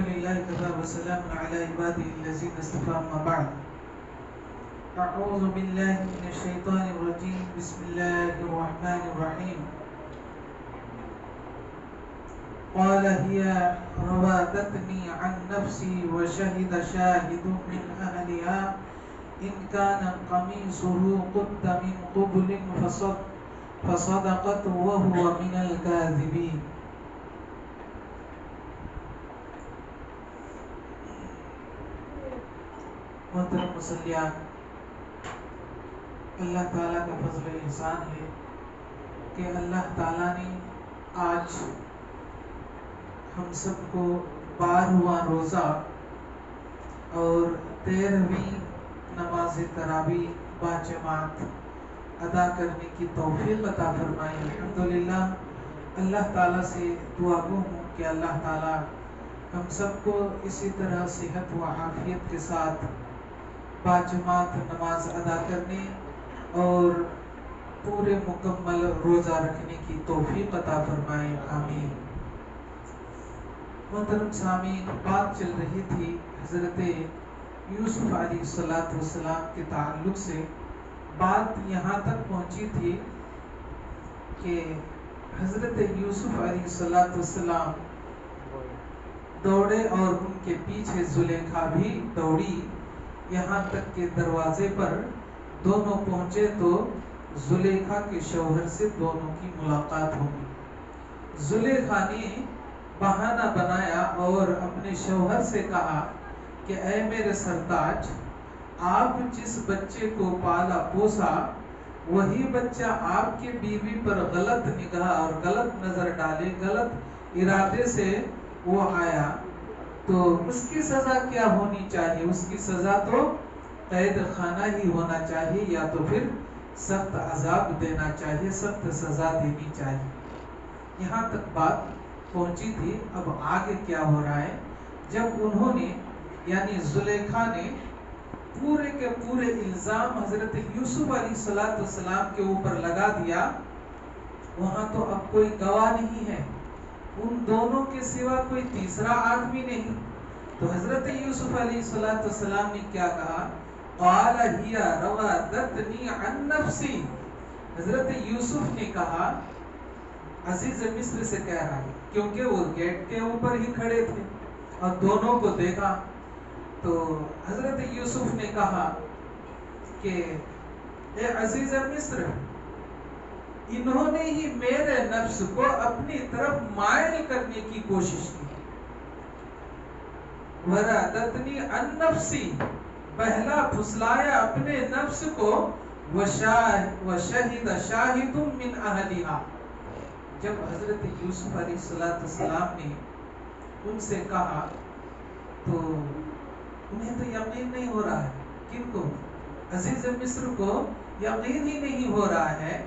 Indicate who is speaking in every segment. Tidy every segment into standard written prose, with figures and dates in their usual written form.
Speaker 1: لله كفى وسلام على عباده الذين اصطفى أما بعد. أعوذ بالله من الشيطان الرجيم. بسم الله الرحمن الرحيم. قال هي راودتني عن نفسي وشهد شاهد من أهلها إن كان قميصه قد من قبل فصدقت وهو من الكاذبين. محترم مسلیان، اللہ تعالیٰ کا فضل و احسان ہے کہ اللہ تعالیٰ نے آج ہم سب کو 12واں روزہ اور 13ویں نماز تراویح باجماعت ادا کرنے کی توفیق عطا فرمائی. الحمدللہ اللہ تعالیٰ سے دعا گو ہوں کہ اللہ تعالیٰ ہم سب کو اسی طرح صحت و عافیت کے ساتھ باجماعت نماز ادا کرنے اور پورے مکمل روزہ رکھنے کی توفیق عطا فرمائے. آمین. محترم سامعین، بات چل رہی تھی حضرت یوسف علیہ السلام کے تعلق سے. بات یہاں تک پہنچی تھی کہ حضرت یوسف علیہ السلام دوڑے اور ان کے پیچھے زلیخا بھی دوڑی، یہاں تک کہ دروازے پر دونوں پہنچے تو زلیخا کے شوہر سے دونوں کی ملاقات ہوگی. زلیخا نے بہانہ بنایا اور اپنے شوہر سے کہا کہ اے میرے سرتاج، آپ جس بچے کو پالا پوسا وہی بچہ آپ کی بیوی پر غلط نگاہ اور غلط نظر ڈالے، غلط ارادے سے وہ آیا تو اس کی سزا کیا ہونی چاہیے؟ اس کی سزا تو قید خانہ ہی ہونا چاہیے، یا تو پھر سخت عذاب دینا چاہیے، سخت سزا دینی چاہیے. یہاں تک بات پہنچی تھی. اب آگے کیا ہو رہا ہے؟ جب انہوں نے یعنی زلیخا نے پورے کے پورے الزام حضرت یوسف علیہ السلام کے اوپر لگا دیا، وہاں تو اب کوئی گواہ نہیں ہے، ان دونوں کے سوا کوئی تیسرا آدمی نہیں. تو حضرت یوسف علیہ السلام نے کیا کہا؟ قال ہی راودتنی عن نفسی. حضرت یوسف نے کہا، عزیز مصر سے کہہ رہا ہے کیونکہ وہ گیٹ کے اوپر ہی کھڑے تھے اور دونوں کو دیکھا. تو حضرت یوسف نے کہا کہ اے عزیز مصر، انہوں نے ہی میرے نفس کو اپنی طرف مائل کرنے کی کوشش کی. ورادتنی عن نفسی، پہلا پھسلایا اپنے نفس کو. وشہد شاہد من اہلہا. جب حضرت یوسف علیہ السلام نے ان سے کہا تو انہیں تو یقین نہیں ہو رہا ہے. کن کو؟ عزیز مصر کو یقین ہی نہیں ہو رہا ہے.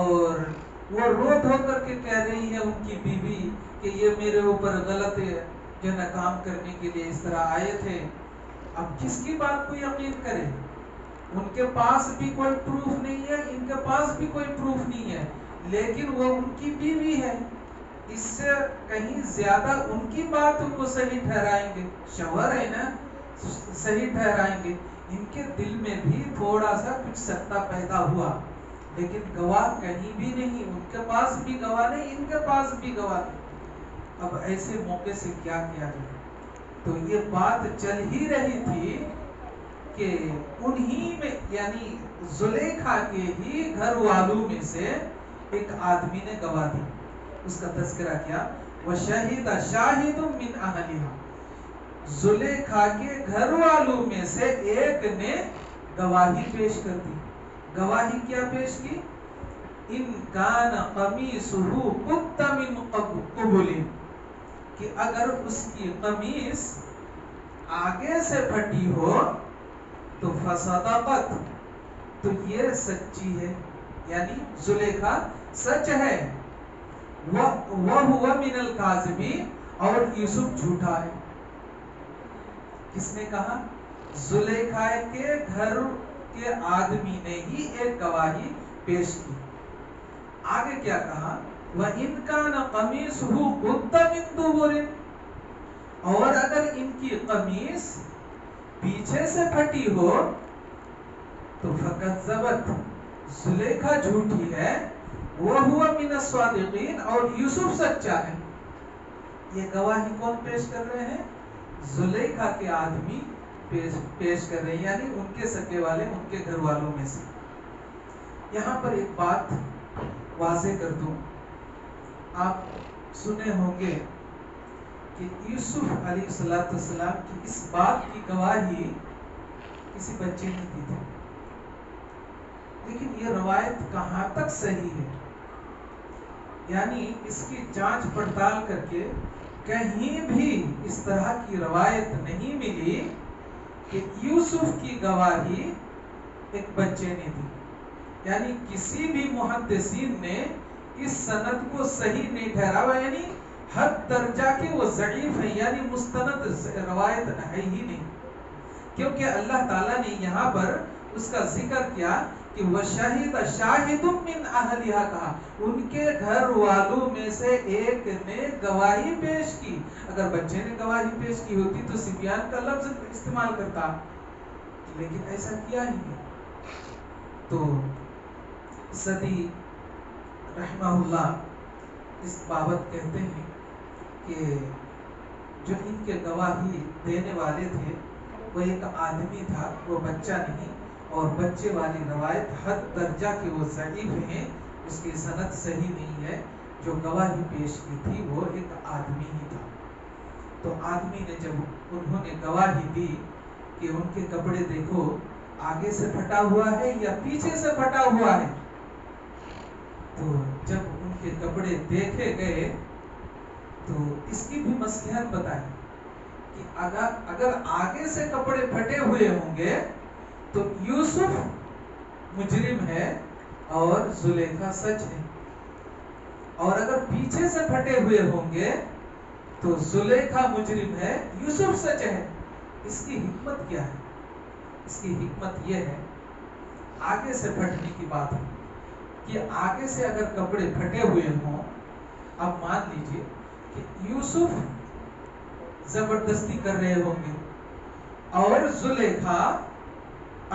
Speaker 1: اور وہ رو دھو کر کے کہہ رہی ہے ان کی بیوی کہ یہ میرے اوپر غلط جو ہے کام کرنے کے لیے اس طرح آئے تھے. اب کس کی بات کو یقین کرے؟ ان کے پاس بھی کوئی پروف نہیں ہے، ان کے پاس بھی کوئی پروف نہیں ہے، لیکن وہ ان کی بیوی ہے. اس سے کہیں زیادہ ان کی بات کو صحیح ٹھہرائیں گے، شوہر ہے نا، صحیح ٹھہرائیں گے. ان کے دل میں بھی تھوڑا سا کچھ سکتا پیدا ہوا، لیکن گواہ کہیں بھی نہیں. ان کے پاس بھی گواہ نہیں، ان کے پاس بھی گواہ نہیں. اب ایسے موقع سے کیا کیا جائے؟ تو یہ بات چل ہی رہی تھی کہ انہی میں یعنی زلیخا کے ہی گھر والوں میں سے ایک آدمی نے گواہ دی. اس کا تذکرہ کیا، وشہد شاہد من اہلہا. زلیخا کے گھر والوں میں سے ایک نے گواہی پیش کر دی. گواہی کیا پیش کی؟ ان کان قمیصہ قد من قبل، کہ اگر اس کی قمیص آگے سے پھٹی ہو تو فصدقت، تو یہ سچی ہے، یعنی زلیخا سچ ہے. وَهُوَ مِنَ الْكَاذِبِينَ، اور یوسف جھوٹا ہے. کس نے کہا؟ زلیخا کے گھر کے آدمی نے ہی ایک گواہی پیش کی. آگے کیا کہا؟ وَإِنْ كَانَ قَمِيصُهُ قُدَّ مِنْ دُبُرٍ، اور اگر ان کی قمیص پیچھے سے پھٹی ہو تو فکذبت، زلیخا جھوٹی ہے، وہو من الصادقین، اور یوسف سچا ہے۔ یہ گواہی کون پیش کر رہے ہیں؟ زلیخا کے آدمی پیش کر رہے ہیں، یعنی ان کے سگے والے، ان کے گھر والوں میں سے۔ یہاں پر ایک بات واضح کر دوں، آپ سنے ہوں گے کہ یوسف علیہ السلام کی اس بات کی گواہی کسی بچے نے دی تھی، لیکن یہ روایت کہاں تک صحیح ہے؟ یعنی اس کی جانچ پڑتال کر کے کہیں بھی اس طرح کی روایت نہیں ملی کہ یوسف کی گواہی ایک بچے نے دی۔ یعنی کسی بھی محدثین نے اس سند کو صحیح نہیں ٹھہراوا، یعنی حد درجہ کے وہ ضعیف ہیں، یعنی مستند روایت ہے ہی نہیں، کیونکہ اللہ تعالیٰ نے یہاں پر اس کا ذکر کیا کہ وَشَهِدَ شَاهِدٌ مِّنْ أَهْلِهَا، کہا ان کے گھر والوں میں سے ایک نے گواہی پیش کی۔ اگر بچے نے گواہی پیش کی ہوتی تو صبیان کا لفظ استعمال کرتا، لیکن ایسا کیا ہی نہیں۔ تو صدی رحمہ اللہ اس بابت کہتے ہیں کہ جو ان کے گواہی دینے والے تھے وہ ایک آدمی تھا، وہ بچہ نہیں، اور بچے والی روایت حد درجہ کے وہ ضعیف ہیں، اس کی سند صحیح نہیں ہے۔ جو گواہی پیش کی تھی وہ ایک آدمی ہی تھا۔ تو آدمی نے جب انہوں نے گواہی دی کہ ان کے کپڑے دیکھو آگے سے پھٹا ہوا ہے یا پیچھے سے پھٹا ہوا ہے، تو جب ان کے کپڑے دیکھے گئے تو اس کی بھی مصلحت بتائی کہ اگر آگے سے کپڑے پھٹے ہوئے ہوں گے تو یوسف مجرم ہے اور زلیخا سچ ہے، اور اگر پیچھے سے پھٹے ہوئے ہوں گے تو زلیخا مجرم ہے، یوسف سچ ہے۔ اس کی حکمت کیا ہے؟ اس کی حکمت یہ ہے، آگے سے پھٹنے کی بات ہے کہ آگے سے اگر کپڑے پھٹے ہوئے ہوں، اب مان لیجئے کہ یوسف زبردستی کر رہے ہوں گے اور زلیخا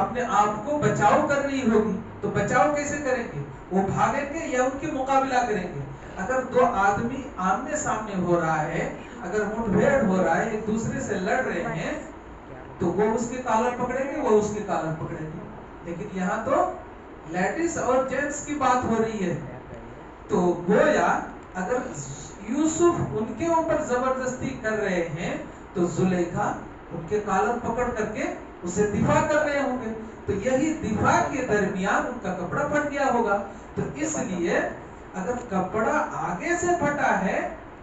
Speaker 1: اپنے آپ کو بچاؤ کر رہی ہوگی، تو بچاؤ کیسے کریں گے؟ وہ بھاگیں گے یا ان کی مقابلہ کریں گے؟ اگر دو آدمی آمنے سامنے ہو رہا ہے، اگر مٹ بھیڑ ہو رہا ہے، ایک دوسرے سے لڑ رہے ہیں، تو وہ اس کے کالر پکڑیں گے، وہ اس کے کالر پکڑیں گے۔ لیکن یہاں تو لیڈیز اور جینٹس کی بات ہو رہی ہے، تو گویا اگر یوسف ان کے اوپر زبردستی کر رہے ہیں تو زلیخا ان کے کالر پکڑ کر کے اسے دفاع کر رہے ہوں گے، تو یہی دفاع کے درمیان ان کا کپڑا پھٹ گیا ہوگا۔ تو اس لیے اگر کپڑا آگے سے پھٹا ہے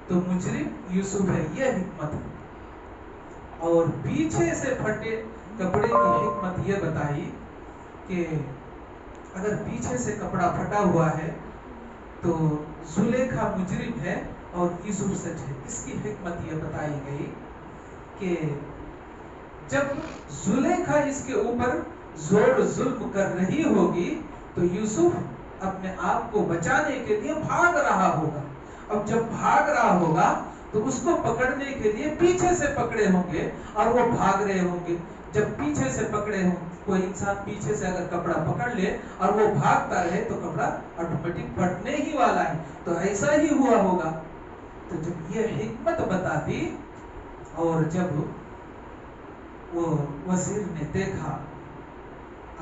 Speaker 1: تو مجرم یوسف ہے، یہ حکمت ہے۔ اور پیچھے سے پھٹے کپڑے کی حکمت یہ بتائی کہ اگر پیچھے سے کپڑا پھٹا ہوا ہے تو زلیخا مجرم ہے اور یوسف سچ ہے۔ اس کی حکمت یہ بتائی گئی کہ جب زلیخا اس کے اوپر زور ظلم کر رہی ہوگی تو یوسف اپنے آپ کو بچانے کے لیے بھاگ رہا ہوگا۔ اب جب بھاگ رہا ہوگا تو اس کو پکڑنے کے لیے پیچھے سے پکڑے ہوں گے اور وہ بھاگ رہے ہوں گے۔ جب پیچھے سے پکڑے ہوں، کوئی انسان پیچھے سے اگر کپڑا پکڑ لے اور وہ بھاگتا رہے تو کپڑا آٹومیٹک پھٹنے ہی والا ہے، تو ایسا ہی ہوا ہوگا۔ تو جب یہ حکمت بتا دی اور جب وہ وزیر نے دیکھا،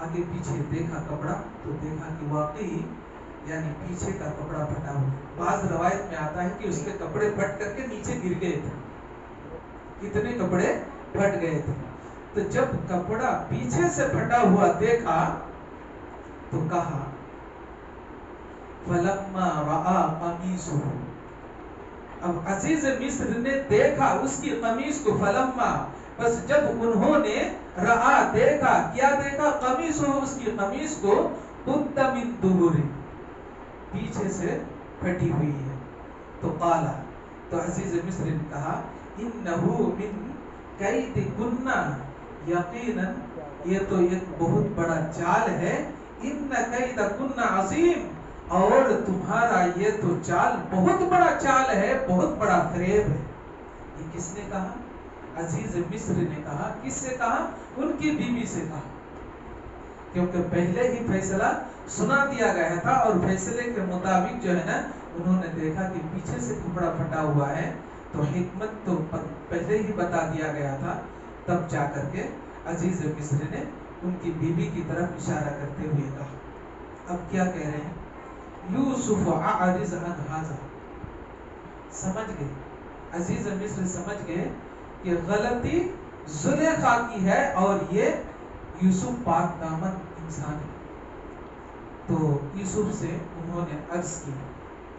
Speaker 1: آگے پیچھے دیکھا کپڑا، تو دیکھا کہ واقعی یعنی پیچھے کا کپڑا پھٹا ہوا۔ بعض روایت میں آتا ہے کہ اس کے کپڑے پھٹ کر کے نیچے گر گئے تھے، اتنے کپڑے پھٹ گئے تھے۔ تو جب کپڑا پیچھے سے پھٹا ہوا دیکھا تو کہا فَلَمَّا رَآ قَمِيصَهُ، اب عزیز مصر نے دیکھا اس کی قمیص کو، فلما، بس جب انہوں نے رآ دیکھا، کیا دیکھا؟ قمیصہ، اس کی قمیص کو، قُدَّ مِن دُبُرٍ، پیچھے سے پھٹی ہوئی ہے، تو قالا، تو عزیز مصر نے کہا اِنَّهُ مِن كَيْدِكُنَّ، یقیناً یہ تو ایک بہت بڑا چال ہے، اِنَّ كَيْدَكُنَّ عَظِيمٌ، اور تمہارا یہ تو چال بہت بڑا چال ہے، بہت بڑا فریب ہے۔ یہ کس نے کہا؟ عزیز مصر نے کہا، کس سے کہا؟ ان کی بیوی سے کہا، کیونکہ پہلے ہی فیصلہ سنا دیا گیا تھا اور فیصلے کے مطابق جو ہے نا انہوں نے دیکھا کہ پیچھے سے کپڑا پھٹا ہوا ہے، تو حکمت تو پہلے ہی بتا دیا گیا تھا، تب جا کر کے عزیز مصر نے ان کی بیوی کی طرف اشارہ کرتے ہوئے کہا۔ اب کیا کہہ رہے ہیں؟ یوسف اعرض عن ھذا، سمجھ گئے عزیز مصر، سمجھ گئے کہ غلطی زلیخا کی ہے اور یہ یوسف پاک دامن انسان ہے۔ تو یوسف سے انہوں نے عرض کی،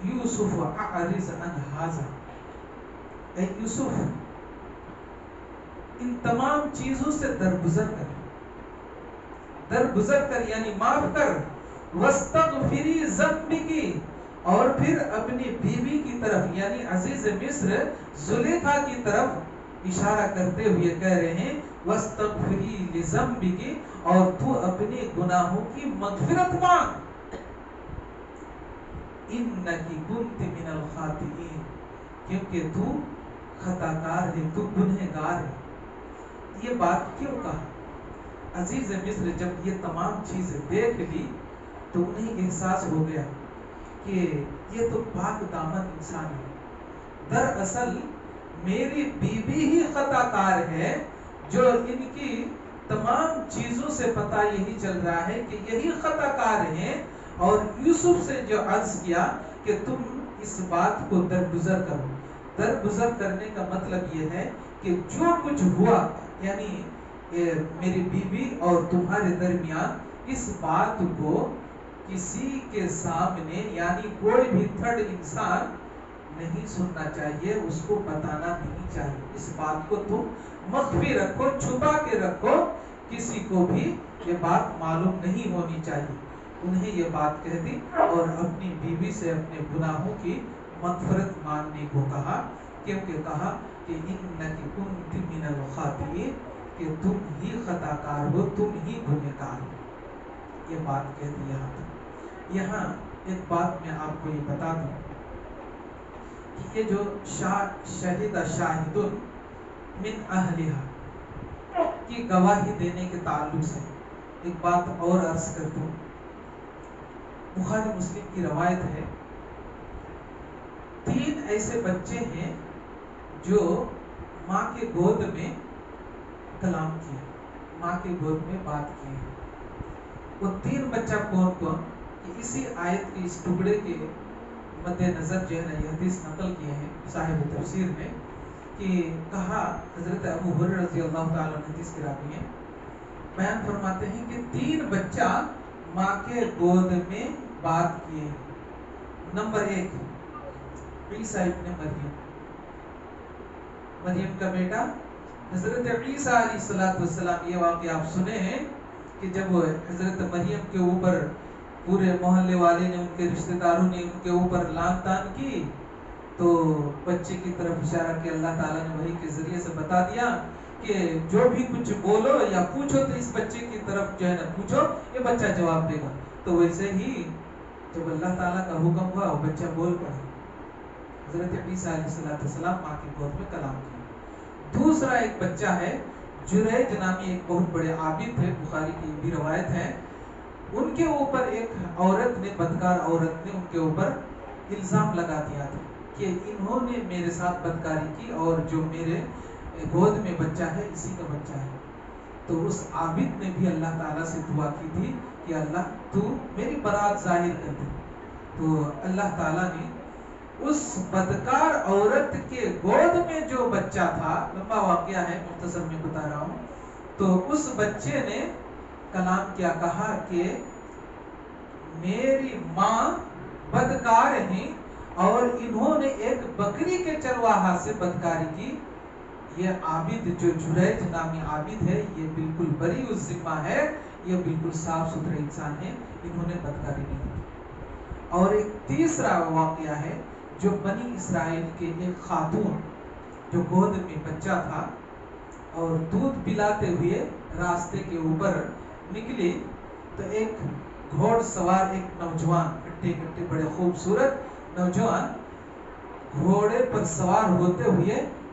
Speaker 1: یوسف اعرض عن ھذا، اے یوسف ان تمام چیزوں سے درگزر کر، درگزر کر یعنی معاف کر، واستغفری ذنبکی، اور پھر اپنی بیوی کی طرف یعنی عزیز مصر زلیخا کی طرف اشارہ کرتے ہوئے کہہ رہے ہیں واستغفری لذنبکی، اور تو اپنے گناہوں کی مغفرت مانگ، انکی کنت من الخاطئین، کیونکہ تو خطا کار ہے، تو گنہگار ہے۔ یہ بات کیوں کہا؟ عزیز مصر جب یہ تمام چیزیں دیکھ لی تو انہیں احساس ہو گیا کہ یہ تو پاک دامن انسان ہے، دراصل میری بیوی ہی خطا کار ہے، جو ان کی تمام چیزوں سے پتہ یہی چل رہا ہے کہ یہی خطا کار ہیں، اور یوسف سے جو عرض کیا کہ تم اس بات کو درگزر کرو، درگزر کرنے کا مطلب یہ ہے کہ جو کچھ ہوا یعنی میری بیوی اور تمہارے درمیان، اس بات کو کسی کے سامنے یعنی کوئی بھی تھرڈ انسان نہیں سننا چاہیے، اس کو بتانا نہیں چاہیے، اس بات کو تم مخفی رکھو، چھپا کے رکھو، کسی کو بھی یہ بات معلوم نہیں ہونی چاہیے۔ انہیں یہ بات کہہ دی اور اپنی بیوی سے اپنے گناہوں کی مغفرت مانگنے کو کہا، کیونکہ کہا کہ انکی کنت من الخاطئین، کہ تم ہی خطا کار ہو، تم ہی گنہگار ہو۔ یہ بات کہہ دی یہاں تک۔ یہاں ایک بات میں آپ کو یہ بتا دوں کہ یہ جو شہد شاہد من اہلہا کی گواہی دینے کے تعلق سے ایک بات اور عرض کر دوں۔ بخاری مسلم کی روایت ہے، 3 ایسے بچے ہیں جو ماں کے گود میں کلام کیے، ماں کے گود میں بات کی۔ وہ 3 بچہ کون کون؟ کہ اسی آیت کے اس ٹکڑے کے مد نظر جو ہے نا یہ حدیث نقل کیے ہیں صاحب تفسیر میں، کہ کہا حضرت ابو ہریرہ رضی اللہ تعالیٰ عنہ حدیث کے راوی ہیں، بیان فرماتے ہیں کہ 3 بچہ ماں کے گود میں بات کیے ہیں۔ نمبر 1 عیسیٰ ابن مریم، مریم کا بیٹا حضرت عیسیٰ علیہ السلام۔ یہ واقعہ آپ سنے ہیں کہ جب حضرت مریم کے اوپر پورے محلے والے نے، ان کے رشتہ داروں نے ان کے اوپر لعن طعن کی، تو بچے کی طرف اشارہ کہ اللہ تعالیٰ نے وحی کے ذریعے سے بتا دیا کہ جو بھی کچھ بولو یا پوچھو تو اس بچے کی طرف جو ہے نا پوچھو، یہ بچہ جواب دے گا۔ تو ویسے ہی جب اللہ تعالیٰ کا حکم ہوا وہ بچہ بول پڑا، حضرت عیسیٰ علیہ السلام ماں کی گود میں کلام کیا۔ دوسرا ایک بچہ ہے جریج نامی ایک بہت بڑے عابد تھے، بخاری کی بھی روایت ہے، ان کے اوپر ایک عورت نے، بدکار عورت نے ان کے اوپر الزام لگا دیا تھا کہ انہوں نے میرے ساتھ بدکاری کی اور جو میرے گود میں بچہ ہے اسی کا بچہ ہے۔ تو اس عابد نے بھی اللہ تعالیٰ سے دعا کی تھی کہ اللہ تو میری برات ظاہر کر دے، تو اللہ تعالیٰ نے اس بدکار عورت کے گود میں جو بچہ تھا، لمبا واقعہ ہے مختصر میں بتا رہا ہوں، تو اس بچے نے کلام کیا، کہا کہ میری ماں بدکار ہیں اور انہوں نے ایک بکری کے چرواہا سے بدکاری کی۔ یہ عابد جو جریج نامی عابد ہے یہ بالکل بری الذمہ ہے، یہ بالکل صاف ستھرے انسان ہے، انہوں نے بدکاری نہیں کی۔ اور ایک تیسرا واقعہ ہے جو بنی اسرائیل کے ایک خاتون جو گود میں بچہ تھا اور دودھ پلاتے ہوئے راستے کے اوپر نکلی، تو ایک گھوڑ سوار ایک نوجوان، کٹے بڑے خوبصورت نوجوان گھوڑے پر سوار ہوتے ہوئے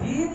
Speaker 1: 3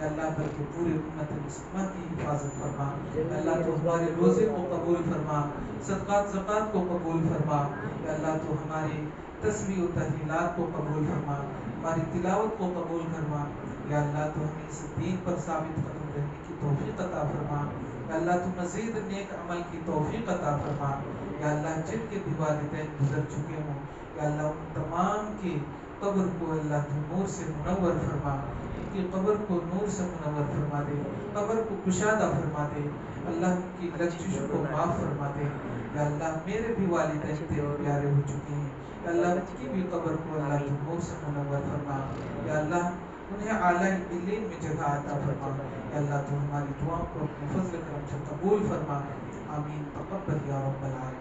Speaker 1: یا اللہ بلکہ پورے امت مسلمہ کی حفاظت فرما. یا اللہ تو ہمارے روزے کو قبول فرما, صدقات زکوٰۃ کو قبول فرما. یا اللہ تو ہماری تسبیح و تحلیلات کو قبول فرما, ہماری تلاوت کو قبول فرما. یا اللہ تو ہمیں اس دین پر ثابت قدم رہنے کی توفیق عطا فرما. یا اللہ تو مزید نیک عمل کی توفیق عطا فرما. یا اللہ جن کے بھی والدین گزر چکے ہوں, یا اللہ ان تمام کی قبر کو اللہ تو نور سے منور فرما, ان کی قبر کو نور سے منور فرما دے, قبر کو کشادہ فرما دے. اللہ ان کی لغزش کو معاف فرما دے. یا اللہ میرے بھی والدین تیرے پیارے ہو چکے ہیں, یا اللہ ان کی بھی قبر کو اللہ تو نور سے منور فرما. یا اللہ انہیں اعلیٰ علین میں جگہ عطا فرما. یا اللہ تو ہماری دعا کو اپنے فضل کرم سے قبول فرما. آمین. تقبل یا رب العالمین.